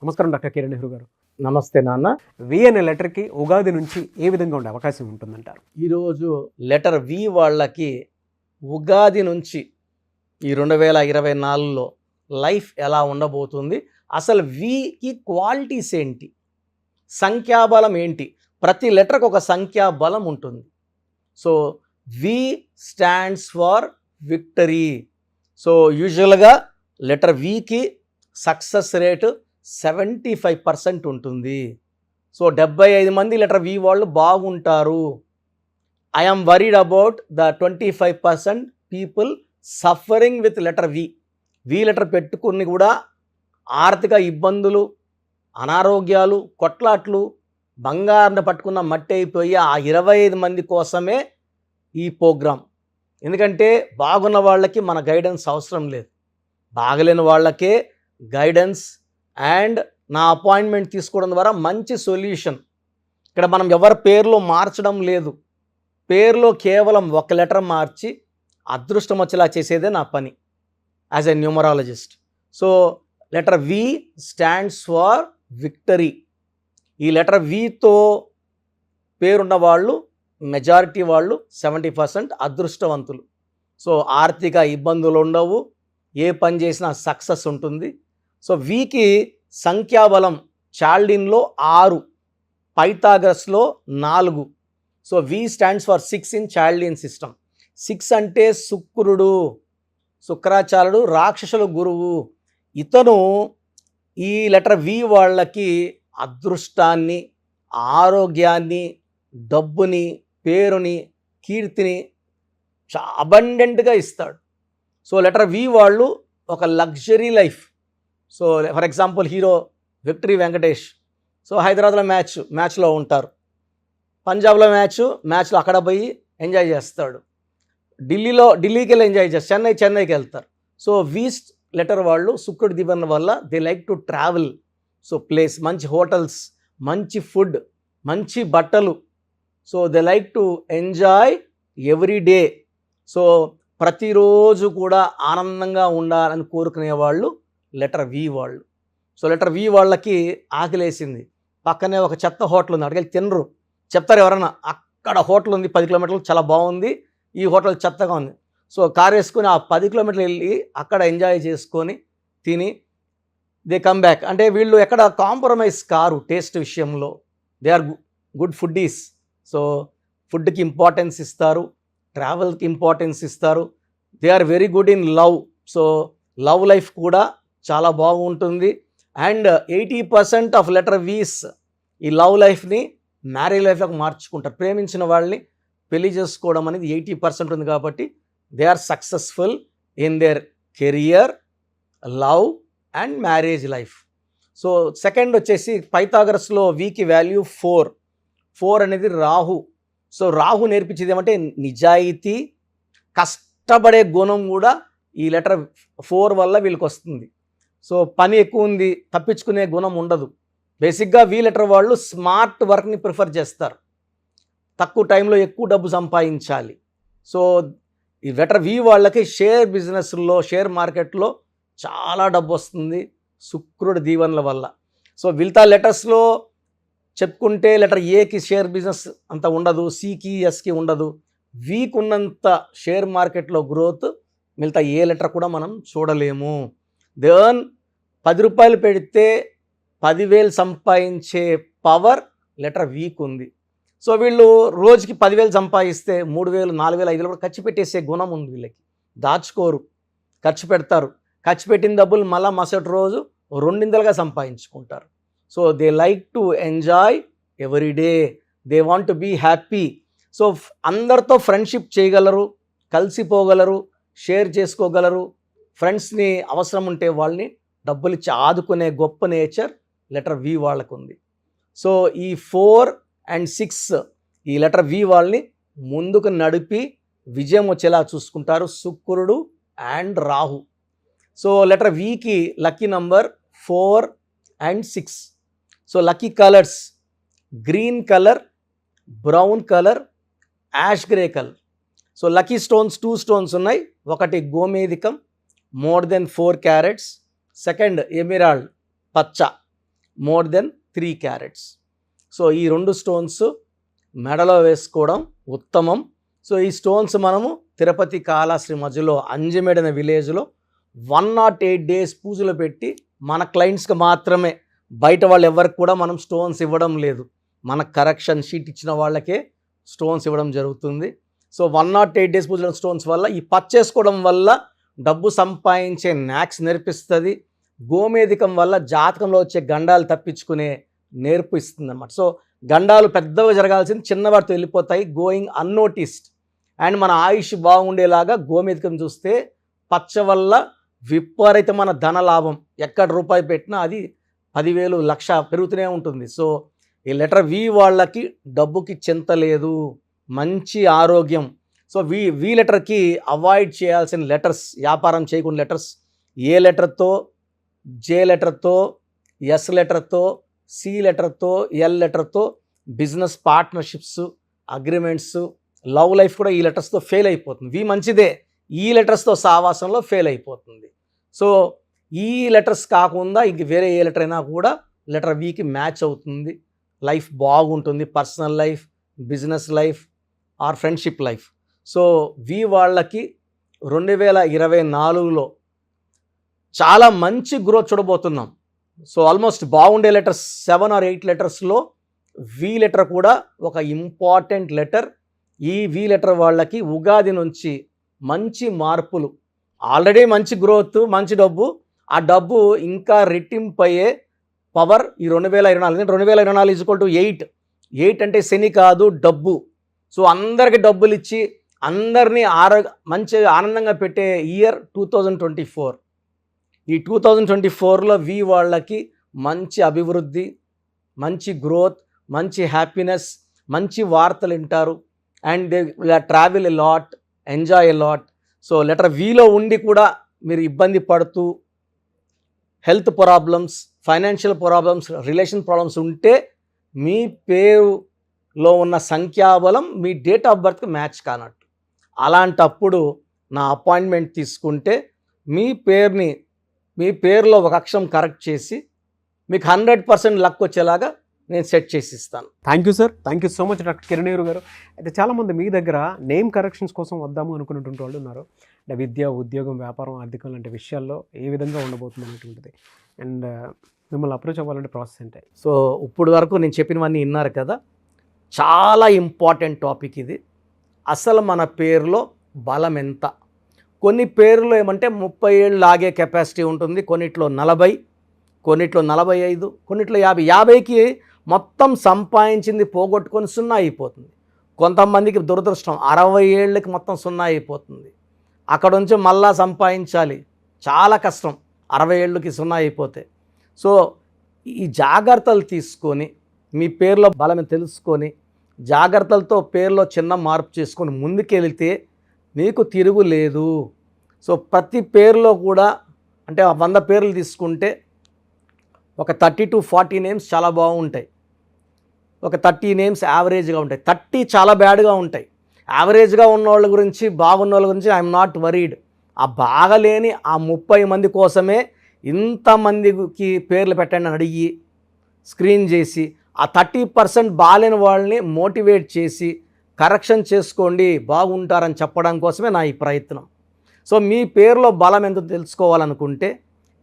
నమస్కారం డాక్టర్ కిరణ్ నెహ్రూ గారు. నమస్తే నాన్న. వి అనే లెటర్కి ఉగాది నుంచి ఏ విధంగా ఉండే అవకాశం ఉంటుందంటారు? ఈరోజు లెటర్ వి వాళ్ళకి ఉగాది నుంచి ఈ 2024లో లైఫ్ ఎలా ఉండబోతుంది, అసలు వికి క్వాలిటీస్ ఏంటి, సంఖ్యాబలం ఏంటి, ప్రతి లెటర్కి ఒక సంఖ్యాబలం ఉంటుంది. So V stands for victory. So యూజువల్గా లెటర్ వికి సక్సెస్ రేటు 75% ఉంటుంది. సో 75 మంది లెటర్ వి వాళ్ళు బాగుంటారు. I'm worried about the 25% people suffering with letter V. V letter పెట్టుకుని కూడా ఆర్థిక ఇబ్బందులు, అనారోగ్యాలు, కొట్లాట్లు, బంగారం పట్టుకున్న మట్టి అయిపోయి ఆ 25 మంది కోసమే ఈ ప్రోగ్రాం. ఎందుకంటే బాగున్న వాళ్ళకి మన గైడెన్స్ అవసరం లేదు, బాగలేని వాళ్ళకే గైడెన్స్ అండ్ నా అపాయింట్మెంట్ తీసుకోవడం ద్వారా మంచి సొల్యూషన్. ఇక్కడ మనం ఎవరి పేర్లో మార్చడం లేదు, పేర్లో కేవలం ఒక లెటర్ మార్చి అదృష్టం వచ్చేలా చేసేదే నా పని as a numerologist. So letter V stands for victory. ఈ లెటర్ వితో పేరున్న వాళ్ళు మెజారిటీ వాళ్ళు 70% అదృష్టవంతులు. సో ఆర్థిక ఇబ్బందులు ఉండవు, ఏ పని చేసినా సక్సెస్ ఉంటుంది. సో వీకి సంఖ్యాబలం చాల్డిన్లో 6, పైథాగరస్లో 4. So V stands for 6 in Chaldean system. 6 అంటే శుక్రుడు, శుక్రాచార్యుడు, రాక్షసుల గురువు. ఇతను ఈ లెటర్ వి వాళ్ళకి అదృష్టాన్ని, ఆరోగ్యాన్ని, డబ్బుని, పేరుని, కీర్తిని అబండెంట్గా ఇస్తాడు. సో లెటర్ వి వాళ్ళు ఒక luxury life. So for example hero victory Venkatesh. So హైదరాబాద్లో మ్యాచ్లో ఉంటారు, పంజాబ్లో మ్యాచ్లో అక్కడ పోయి ఎంజాయ్ చేస్తాడు, ఢిల్లీకి వెళ్ళి ఎంజాయ్ చేస్తారు, చెన్నైకి వెళ్తారు. సో వీస్ట్ లెటర్ వాళ్ళు శుక్రుడి దీవెన వల్ల they like to travel. So place, మంచి హోటల్స్, మంచి ఫుడ్, మంచి బట్టలు. So they like to enjoy every day. So ప్రతిరోజు కూడా ఆనందంగా ఉండాలని కోరుకునే వాళ్ళు లెటర్ వి వాళ్ళు. సో లెటర్ వి వాళ్ళకి ఆకలేసింది, పక్కనే ఒక చెత్త హోటల్ ఉంది, అక్కడికి తినరు. చెప్తారు ఎవరన్నా, అక్కడ హోటల్ ఉంది 10 కిలోమీటర్లు, చాలా బాగుంది, ఈ హోటల్ చెత్తగా ఉంది. సో కార్ వేసుకొని ఆ 10 కిలోమీటర్లు వెళ్ళి అక్కడ ఎంజాయ్ చేసుకొని తిని దే కమ్ బ్యాక్. అంటే వీళ్ళు ఎక్కడ కాంప్రమైజ్ కారు టేస్ట్ విషయంలో. They are good foodies. So ఫుడ్కి ఇంపార్టెన్స్ ఇస్తారు, ట్రావెల్కి ఇంపార్టెన్స్ ఇస్తారు. They are very good in love. So love life కూడా చాలా బాగుంటుంది. అండ్ 80% ఆఫ్ లెటర్ వీస్ ఈ లవ్ లైఫ్ని మ్యారేజ్ లైఫ్లోకి మార్చుకుంటారు. ప్రేమించిన వాళ్ళని పెళ్లి చేసుకోవడం అనేది 80% ఉంది కాబట్టి they are successful in their career, love and marriage life. So second వచ్చేసి పైథాగరస్లో వీకి వాల్యూ 4. 4 అనేది రాహు. సో రాహు నేర్పించేది ఏమంటే నిజాయితీ, కష్టపడే గుణం కూడా ఈ లెటర్ 4 వల్ల వీళ్ళకి వస్తుంది. సో పని ఎక్కువ ఉంది, తప్పించుకునే గుణం ఉండదు. బేసిక్గా వి లెటర్ వాళ్ళు స్మార్ట్ వర్క్ని ప్రిఫర్ చేస్తారు, తక్కువ టైంలో ఎక్కువ డబ్బు సంపాదించాలి. సో ఈ లెటర్ వి వాళ్ళకి షేర్ బిజినెస్లో, షేర్ మార్కెట్లో చాలా డబ్బు వస్తుంది శుక్రుడి దీవెనల వల్ల. సో మిగతా లెటర్స్లో చెప్పుకుంటే లెటర్ ఏకి షేర్ బిజినెస్ అంత ఉండదు, సికి, ఎస్కి ఉండదు. వీక్ ఉన్నంత షేర్ మార్కెట్లో గ్రోత్ మిగతా ఏ లెటర్ కూడా మనం చూడలేము. దెన్ 10 రూపాయలు పెడితే 10,000 సంపాదించే పవర్ లెటర్ వీక్ ఉంది. సో వీళ్ళు రోజుకి 10,000 సంపాదిస్తే 3,000, 4,000, 5,000 కూడా ఖర్చు పెట్టేసే గుణం ఉంది వీళ్ళకి. దాచుకోరు, ఖర్చు పెడతారు. ఖర్చు పెట్టిన డబ్బులు మళ్ళీ మరుసటి రోజు 2 సంపాదించుకుంటారు. So they like to enjoy every day, they want to be happy. So అందరితో ఫ్రెండ్షిప్ చేయగలరు, కలిసిపోగలరు, షేర్ చేసుకోగలరు. ఫ్రెండ్స్ని అవసరం ఉంటే వాళ్ళని డబ్బులు ఇచ్చి ఆదుకునే గొప్ప నేచర్ లెటర్ వి వాళ్ళకు ఉంది. సో ఈ 4 and 6 ఈ లెటర్ వి వాళ్ళని ముందుకు నడిపి విజయం వచ్చేలా చూసుకుంటారు శుక్రుడు అండ్ రాహు. సో లెటర్ వికి lucky number 4 and 6. So lucky colours green colour, brown colour, ash grey colour. So lucky stones 2 stones ఉన్నాయి. ఒకటి గోమేధికం, more than 4 carats. Second emerald, పచ్చ. More than 3 carats. సో ఈ 2 స్టోన్స్ మెడలో వేసుకోవడం ఉత్తమం. సో ఈ స్టోన్స్ మనము తిరుపతి కాళహస్తి మధ్యలో అంజమేడ్ అనే విలేజ్లో 108 days పూజలు పెట్టి మన క్లయింట్స్కి మాత్రమే, బయట వాళ్ళు ఎవరికి కూడా మనం స్టోన్స్ ఇవ్వడం లేదు. మన కరెక్షన్ షీట్ ఇచ్చిన వాళ్ళకే స్టోన్స్ ఇవ్వడం జరుగుతుంది. సో 108 days పూజల స్టోన్స్ వల్ల, ఈ పర్చేసుకోవడం వల్ల డబ్బు సంపాదించే న్యాక్స్ నేర్పిస్తుంది. గోమేధికం వల్ల జాతకంలో వచ్చే గండాలు తప్పించుకునే నేర్పు ఇస్తుంది అన్నమాట. సో గండాలు పెద్దవి జరగాల్సింది చిన్నవాటితో వెళ్ళిపోతాయి, గోయింగ్ అన్నోటిస్డ్. అండ్ మన ఆయుష్ బాగుండేలాగా గోమేధికం చూస్తే పచ్చ వల్ల విపరీతమైన ధన లాభం. ఎక్కడ రూపాయి పెట్టినా అది 10,000 లక్ష పెరుగుతూనే ఉంటుంది. సో ఈ లెటర్ వి వాళ్ళకి డబ్బుకి చింత లేదు, మంచి ఆరోగ్యం. సో వి లెటర్కి అవాయిడ్ చేయాల్సిన లెటర్స్, వ్యాపారం చేయకుండా లెటర్స్, ఏ లెటర్తో, జే లెటర్తో, ఎస్ లెటర్తో, సి లెటర్తో, ఎల్ లెటర్తో business partnerships, agreements, love life కూడా ఈ లెటర్స్తో ఫెయిల్ అయిపోతుంది. వి మంచిదే, ఈ లెటర్స్తో సావాసంలో ఫెయిల్ అయిపోతుంది. సో ఈ లెటర్స్ కాకుండా ఇంక వేరే ఏ లెటర్ అయినా కూడా లెటర్ వికి మ్యాచ్ అవుతుంది. లైఫ్ బాగుంటుంది, personal life, business life or friendship life. So V వాళ్ళకి 2024లో చాలా మంచి గ్రోత్ చూడబోతున్నాం. సో ఆల్మోస్ట్ బాగుండే లెటర్స్ 7 or 8 లెటర్స్లో వి లెటర్ కూడా ఒక ఇంపార్టెంట్ లెటర్. ఈ వి లెటర్ వాళ్ళకి ఉగాది నుంచి మంచి మార్పులు, ఆల్రెడీ మంచి గ్రోత్, మంచి డబ్బు, ఆ డబ్బు ఇంకా రెట్టింపు అయ్యే పవర్ ఈ 2024. 2024 = 8 అంటే శని కాదు, డబ్బు. సో అందరికి డబ్బులు ఇచ్చి అందరినీ మంచి ఆనందంగా పెట్టే ఇయర్ 2024. ఈ 2024లో వి వాళ్ళకి మంచి అభివృద్ధి, మంచి గ్రోత్, మంచి హ్యాపీనెస్, మంచి వార్తలు వింటారు. And they travel a lot, enjoy a lot. So letter విలో ఉండి కూడా మీరు ఇబ్బంది పడుతూ health problems, financial problems, relation problems ఉంటే మీ పేరులో ఉన్న సంఖ్యాబలం మీ డేట్ ఆఫ్ బర్త్కి మ్యాచ్ కానట్టు. అలాంటప్పుడు నా అపాయింట్మెంట్ తీసుకుంటే మీ పేరులో ఒక అక్షరం కరెక్ట్ చేసి మీకు 100% లక్ వచ్చేలాగా నేను సెట్ చేసి ఇస్తాను. Thank you sir, thank you so much doctor Kiran గారు. అయితే చాలామంది మీ దగ్గర నేమ్ కరెక్షన్స్ కోసం వద్దాము అనుకున్నటువంటి వాళ్ళు ఉన్నారు. అంటే విద్య, ఉద్యోగం, వ్యాపారం, ఆర్థికం లాంటి విషయాల్లో ఏ విధంగా ఉండబోతుంది అనేటువంటిది. అండ్ మిమ్మల్ని అప్రోచ్ అవ్వాలంటే ప్రాసెస్ ఏంటి? సో ఇప్పుడు వరకు నేను చెప్పినవన్నీ విన్నారు కదా, చాలా ఇంపార్టెంట్ టాపిక్ ఇది. అసలు మన పేరులో బలం ఎంత? కొన్ని పేర్లు ఏమంటే 30 ఏళ్ళు లాగే కెపాసిటీ ఉంటుంది, కొన్నిట్లో 40, కొన్నిట్లో 45, కొన్నిట్లో 50. 50కి మొత్తం సంపాదించింది పోగొట్టుకొని 0 అయిపోతుంది. కొంతమందికి దురదృష్టం 60 ఏళ్ళకి మొత్తం 0 అయిపోతుంది. అక్కడ నుంచి మళ్ళా సంపాదించాలి, చాలా కష్టం 60 ఏళ్ళకి 0 అయిపోతే. సో ఈ జాగ్రత్తలు తీసుకొని మీ పేరులో బలం తెలుసుకొని జాగ్రత్తలతో పేరులో చిన్న మార్పు చేసుకొని ముందుకెళ్తే మీకు తిరుగు లేదు. సో ప్రతి పేరులో కూడా అంటే 100 పేర్లు తీసుకుంటే ఒక 30 to 40 నేమ్స్ చాలా బాగుంటాయి, ఒక 30 నేమ్స్ యావరేజ్గా ఉంటాయి, 30 చాలా బ్యాడ్గా ఉంటాయి. యావరేజ్గా ఉన్న వాళ్ళ గురించి, బాగున్న వాళ్ళ గురించి ఐఎమ్ నాట్ వరీడ్. ఆ బాగలేని ఆ 30 మంది కోసమే ఇంతమందికి పేర్లు పెట్టండి అని అడిగి స్క్రీన్ చేసి ఆ 30% బాగాలేని వాళ్ళని మోటివేట్ చేసి కరెక్షన్ చేసుకోండి, బాగుంటారని చెప్పడం కోసమే నా ఈ ప్రయత్నం. సో మీ పేరులో బలం ఎంత తెలుసుకోవాలనుకుంటే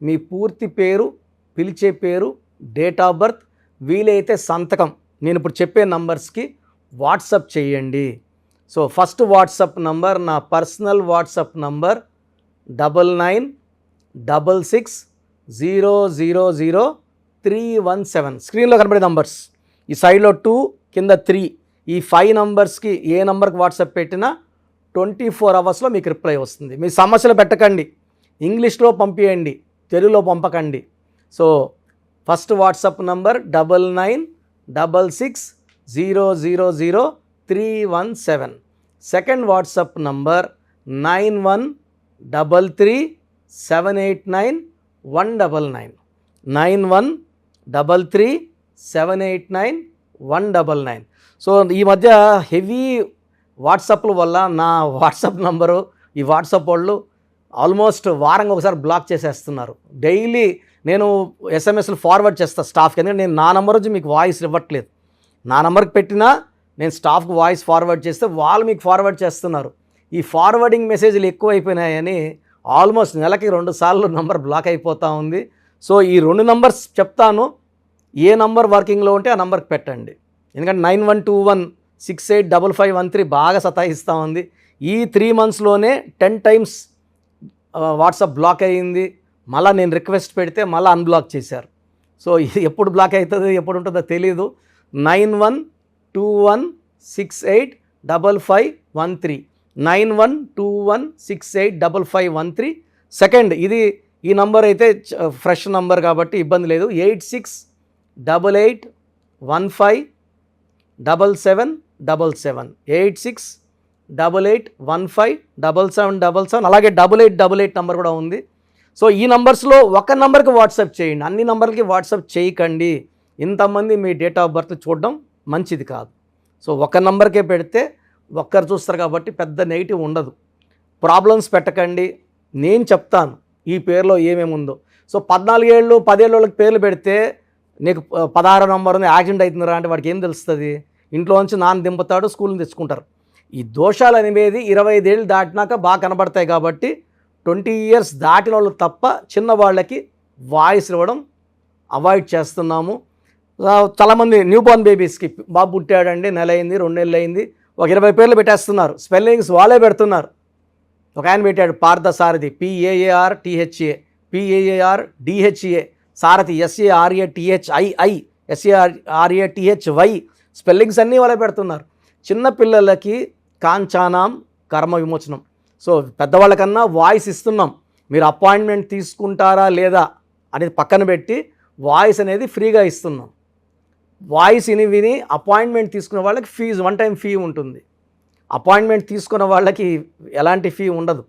మీ పూర్తి పేరు, పిలిచే పేరు, డేట్ ఆఫ్ బర్త్, వీలైతే సంతకం నేను ఇప్పుడు చెప్పే నంబర్స్కి వాట్సప్ చేయండి. సో ఫస్ట్ వాట్సప్ నంబర్, నా పర్సనల్ వాట్సప్ నంబర్ 9966000317. స్క్రీన్లో కనబడే నంబర్స్, ఈ సైడ్లో 2, కింద 3, ఈ 5 నంబర్స్కి ఏ నంబర్కి వాట్సాప్ పెట్టినా 24 అవర్స్లో మీకు రిప్లై వస్తుంది. మీ సమస్యలు పెట్టకండి, ఇంగ్లీష్లో పంపించండి, తెలుగులో పంపకండి. So first WhatsApp number 9966000317. Second WhatsApp number 9133789199. 9133789199. So ఈ మధ్య హెవీ వాట్సాప్ల వల్ల నా వాట్సాప్ నంబరు ఈ వాట్సాప్ వాళ్ళు ఆల్మోస్ట్ వారంగా ఒకసారి బ్లాక్ చేసేస్తున్నారు. డైలీ నేను ఎస్ఎంఎస్లు ఫార్వర్డ్ చేస్తాను స్టాఫ్కి, ఎందుకంటే నేను నా నెంబర్ నుంచి మీకు వాయిస్ ఇవ్వట్లేదు. నా నెంబర్కి పెట్టినా నేను స్టాఫ్కి వాయిస్ ఫార్వర్డ్ చేస్తే వాళ్ళు మీకు ఫార్వర్డ్ చేస్తున్నారు. ఈ ఫార్వర్డింగ్ మెసేజ్లు ఎక్కువైపోయినాయని ఆల్మోస్ట్ నెలకి 2 సార్లు నంబర్ బ్లాక్ అయిపోతూ ఉంది. సో ఈ 2 నంబర్స్ చెప్తాను, ఏ నంబర్ వర్కింగ్లో ఉంటే ఆ నంబర్కి పెట్టండి. ఎందుకంటే 9121685513 బాగా సతాయిస్తూ ఉంది. ఈ 3 monthsలోనే 10 times వాట్సాప్ బ్లాక్ అయ్యింది. మళ్ళీ నేను రిక్వెస్ట్ పెడితే మళ్ళీ అన్బ్లాక్ చేశారు. సో ఇది ఎప్పుడు బ్లాక్ అవుతుందో ఎప్పుడు ఉంటుందో తెలీదు. 9121685513 9121685513. సెకండ్ ఇది ఈ నంబర్ అయితే ఫ్రెష్ నంబర్ కాబట్టి ఇబ్బంది లేదు. 8688157777 8688157777. అలాగే 8888 నంబర్ కూడా ఉంది. సో ఈ నంబర్స్లో ఒక నంబర్కి వాట్సాప్ చేయండి, అన్ని నంబర్లకి వాట్సాప్ చేయకండి. ఇంతమంది మీ డేట్ ఆఫ్ బర్త్ చూడడం మంచిది కాదు. సో ఒక నంబర్కే పెడితే ఒక్కరు చూస్తారు కాబట్టి పెద్ద నెగిటివ్ ఉండదు. ప్రాబ్లమ్స్ పెట్టకండి, నేను చెప్తాను ఈ పేరులో ఏమేమి ఉందో. సో 14 ఏళ్ళు 10 ఏళ్ళ వాళ్ళకి పేర్లు పెడితే నీకు 16 నంబర్ ఉంది యాక్సిడెంట్ అవుతుందిరా అంటే వాడికి ఏం తెలుస్తుంది? ఇంట్లో నుంచి నాన్న దింపుతాడు, స్కూల్ని తెచ్చుకుంటారు. ఈ దోషాలు అనేవి 25 ఏళ్ళు దాటినాక బాగా కనబడతాయి కాబట్టి 20 years దాటిన వాళ్ళు తప్ప చిన్న వాళ్ళకి వాయిస్ ఇవ్వడం అవాయిడ్ చేస్తున్నాము. చాలామంది న్యూ బోర్న్ బేబీస్కి బాబు పుట్టాడండి, నెల అయింది 2 నెలలు అయింది, ఒక 20 పేర్లు పెట్టేస్తున్నారు. స్పెల్లింగ్స్ వాళ్ళే పెడుతున్నారు. ఒక ఆయన పెట్టాడు పార్థసారథి, PAARTHA, PAARDHA, సారథి SARATHII, SARATHY, స్పెల్లింగ్స్ అన్నీ వాళ్ళే పెడుతున్నారు. చిన్నపిల్లలకి కాంచానాం కర్మ విమోచనం. సో పెద్దవాళ్ళకన్నా వాయిస్ ఇస్తున్నాం. మీరు అపాయింట్మెంట్ తీసుకుంటారా లేదా అనేది పక్కన పెట్టి వాయిస్ అనేది ఫ్రీగా ఇస్తున్నాం. వాయిస్ విని అపాయింట్మెంట్ తీసుకున్న వాళ్ళకి ఫీజు 1 time ఫీ ఉంటుంది. అపాయింట్మెంట్ తీసుకున్న వాళ్ళకి ఎలాంటి ఫీ ఉండదు.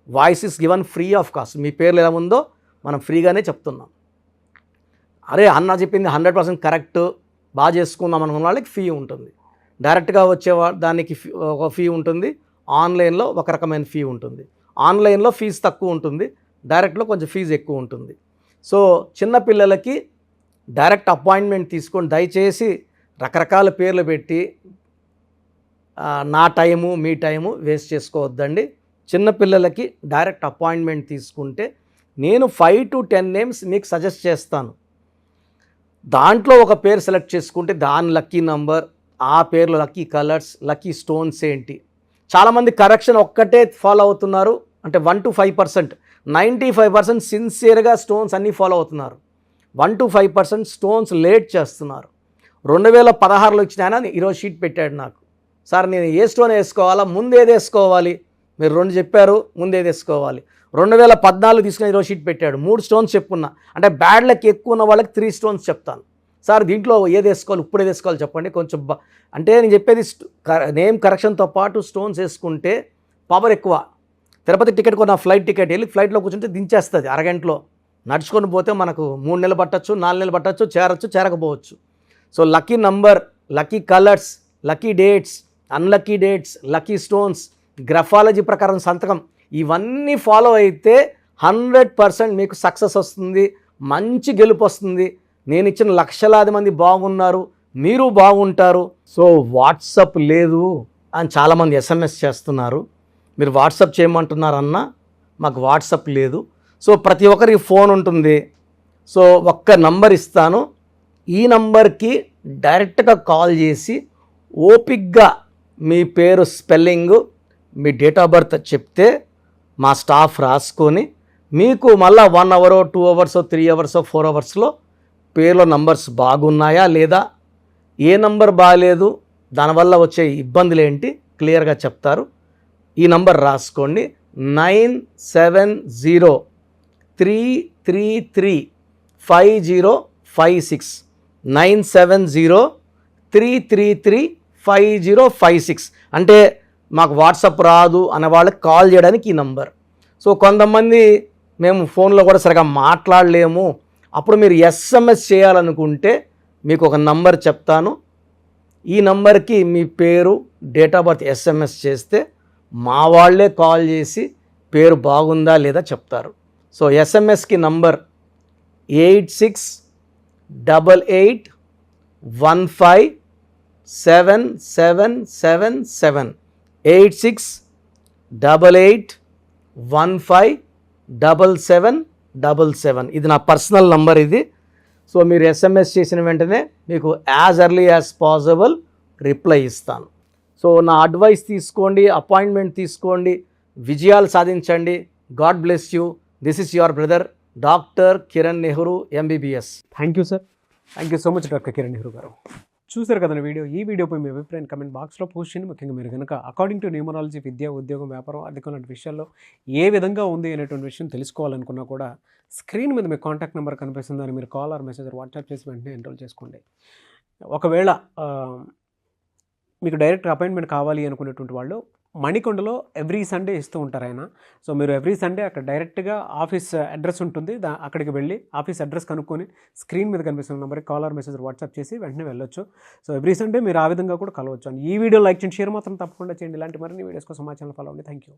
Voice is given free of cost. మీ పేర్లు ఎలా ఉందో మనం ఫ్రీగానే చెప్తున్నాం. అరే అన్న చెప్పింది 100% కరెక్ట్, బాగా చేసుకుందాం అనుకున్న వాళ్ళకి ఫీ ఉంటుంది. డైరెక్ట్గా వచ్చే దానికి ఒక ఫీ ఉంటుంది, ఆన్లైన్లో ఒక రకమైన ఫీ ఉంటుంది. ఆన్లైన్లో ఫీజు తక్కువ ఉంటుంది, డైరెక్ట్లో కొంచెం ఫీజు ఎక్కువ ఉంటుంది. సో చిన్నపిల్లలకి డైరెక్ట్ అపాయింట్మెంట్ తీసుకొని దయచేసి రకరకాల పేర్లు పెట్టి నా టైము మీ టైము వేస్ట్ చేసుకోవద్దండి. చిన్నపిల్లలకి డైరెక్ట్ అపాయింట్మెంట్ తీసుకుంటే నేను 5 to 10 names మీకు సజెస్ట్ చేస్తాను. దాంట్లో ఒక పేరు సెలెక్ట్ చేసుకుంటే దాని లక్కీ నంబర్, ఆ పేర్లో లక్కీ కలర్స్, లక్కీ స్టోన్స్ ఏంటి. చాలామంది కరెక్షన్ ఒక్కటే ఫాలో అవుతున్నారు, అంటే 1 to 5%. 95% సిన్సియర్గా స్టోన్స్ అన్నీ ఫాలో అవుతున్నారు. 1 to 5% స్టోన్స్ లేట్ చేస్తున్నారు. 2016లో ఇచ్చిన ఆయన ఈరోజు షీట్ పెట్టాడు నాకు, సార్ నేను ఏ స్టోన్ వేసుకోవాలా, ముందేది వేసుకోవాలి, మీరు 2 చెప్పారు, ముందేది వేసుకోవాలి. 2014 తీసుకుని ఈరోజు షీట్ పెట్టాడు, 3 స్టోన్స్ చెప్పున్నా. అంటే బ్యాడ్ లక్ ఎక్కువ ఉన్న వాళ్ళకి 3 స్టోన్స్ చెప్తాను. సార్ దీంట్లో ఏది వేసుకోవాలి, ఇప్పుడు ఏది వేసుకోవాలి చెప్పండి కొంచెం. అంటే నేను చెప్పేది నేమ్ కరెక్షన్తో పాటు స్టోన్స్ వేసుకుంటే పవర్ ఎక్కువ. తిరుపతి టికెట్ కొన్న ఫ్లైట్ టికెట్ వెళ్ళి ఫ్లైట్లో కూర్చుంటే దించేస్తుంది అరగంటలో. నడుచుకొని పోతే మనకు 3 నెలలు పట్టచ్చు, 4 నెలలు పట్టచ్చు, చేరచ్చు, చేరకపోవచ్చు. So lucky number, lucky colours, lucky dates, unlucky dates, lucky stones, graphology ప్రకారం సంతకం, ఇవన్నీ ఫాలో అయితే 100% మీకు సక్సెస్ వస్తుంది, మంచి గెలుపు వస్తుంది. నేను ఇచ్చిన లక్షలాది మంది బాగున్నారు, మీరు బాగుంటారు. సో వాట్సాప్ లేదు అని చాలామంది SMS చేస్తున్నారు. మీరు వాట్సాప్ చేయమంటున్నారన్నా, మాకు వాట్సాప్ లేదు. సో ప్రతి ఒక్కరికి ఫోన్ ఉంటుంది. సో ఒక్క నంబర్ ఇస్తాను, ఈ నంబర్కి డైరెక్ట్గా కాల్ చేసి ఓపిక్గా మీ పేరు spelling, me date of birth చెప్తే మా స్టాఫ్ రాసుకొని మీకు మళ్ళీ 1 hour 2 hours 3 hours 4 hours పేర్లో నంబర్స్ బాగున్నాయా లేదా, ఏ నంబర్ బాగాలేదు, దానివల్ల వచ్చే ఇబ్బందులు ఏంటి క్లియర్గా చెప్తారు. ఈ నంబర్ రాసుకోండి, 9703335056 9703335056. అంటే మాకు వాట్సాప్ రాదు అనే వాళ్ళకి కాల్ చేయడానికి ఈ నంబర్. సో కొంతమంది మేము ఫోన్లో కూడా సరిగా మాట్లాడలేము, అప్పుడు మీరు SMS చేయాలనుకుంటే మీకు ఒక నంబర్ చెప్తాను. ఈ నంబర్కి మీ పేరు, డేట్ ఆఫ్ బర్త్ SMS చేస్తే మా వాళ్ళే కాల్ చేసి పేరు బాగుందా లేదా చెప్తారు. సో SMSకి నంబర్ 8688157777 8688157777. ఇది నా పర్సనల్ నంబర్ ఇది. సో మీరు SMS చేసిన వెంటనే మీకు as early as possible reply ఇస్తాను. సో నా అడ్వైస్ తీసుకోండి, అపాయింట్మెంట్ తీసుకోండి, విజయాలు సాధించండి. God bless you. This is your brother doctor Kiran Nehru MBBS. Thank you sir. Thank you so much doctor Kiran Nehru గారు. చూసారు కదండి వీడియో. ఈ వీడియోపై మీ అభిప్రాయం కమెంట్ బాక్స్లో పోస్ట్ చేయండి. ముఖ్యంగా మీరు కనుక అకార్డింగ్ టు న్యూమరాలజీ విద్య, ఉద్యోగం, వ్యాపారం, ఆర్థికం లాంటి విషయాల్లో ఏ విధంగా ఉంది అనేటువంటి విషయం తెలుసుకోవాలనుకున్నా కూడా స్క్రీన్ మీద మీ కాంటాక్ట్ నెంబర్ కనిపిస్తుంది. దాన్ని మీరు కాల్ ఆర్ మెసేజ్ వాట్సాప్ చేసి వెంటనే ఎన్రోల్ చేసుకోండి. ఒకవేళ మీకు డైరెక్ట్ అపాయింట్మెంట్ కావాలి అనుకునేటువంటి వాళ్ళు మణికొండలో ఎవ్రీ సండే ఇస్తూ ఉంటారు ఆయన. సో మీరు ఎవ్రీ సండే అక్కడ డైరెక్ట్గా ఆఫీస్ అడ్రస్ ఉంటుంది, అక్కడికి వెళ్ళి ఆఫీస్ అడ్రస్ కనుక్కొని స్క్రీన్ మీద కనిపిస్తున్న నెంబర్కి కాల్ ఆర్ మెసేజ్ వాట్సాప్ చేసి వెంటనే వెళ్ళొచ్చు. సో ఎవ్రీ సండే మీరు ఆ విధంగా కూడా కలవచ్చు. ఈ వీడియో లైక్ చేయండి, షేర్ మాత్రం తప్పకుండా చేయండి. ఇలాంటి మరిన్ని వీడియోస్ కోసం మా ఛానల్ ఫాలో అవ్వండి. Thank you.